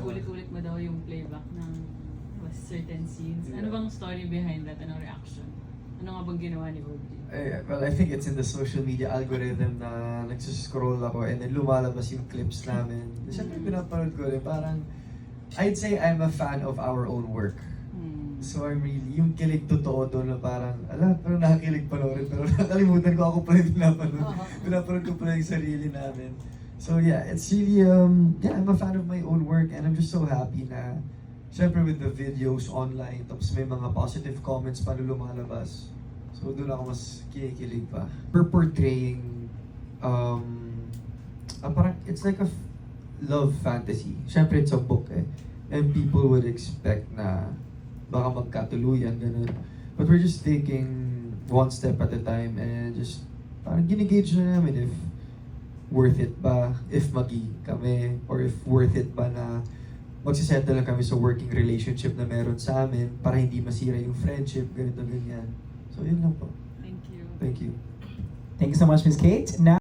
paulit-ulit mo daw yung playback ng certain scenes. Ano Yeah. bang story behind that? Anong reaction? Ano nga bang ginawa ni OG? Well, I think it's in the social media algorithm na nagsuscroll ako and then lumalabas yung clips namin. Siyempre pinapanood ko rin, parang I'd say I'm a fan of our own work. So I'm really, yung kilig totoo doon na parang, parang nakakilig panoorin, pero nakalimutan ko ako pala yung pinapanood. Pinapanood ko pala yung sarili namin. So yeah, it's really, I'm a fan of my own work and I'm just so happy na, syempre with the videos online, tapos may mga positive comments pa na lumalabas. So doon ako mas kinikilig pa. We're portraying, parang it's like a love fantasy. Syempre it's a book eh. And people would expect na baka magkatuluyan, ganun. But we're just taking one step at a time and just parang ginigauge na namin if worth it ba, if magiging kami, or if worth it ba na magsisettle lang kami sa working relationship na meron sa amin para hindi masira yung friendship, ganito, ganyan. So yun lang po. Thank you. Thank you. Thank you so much, Ms. Kate. Now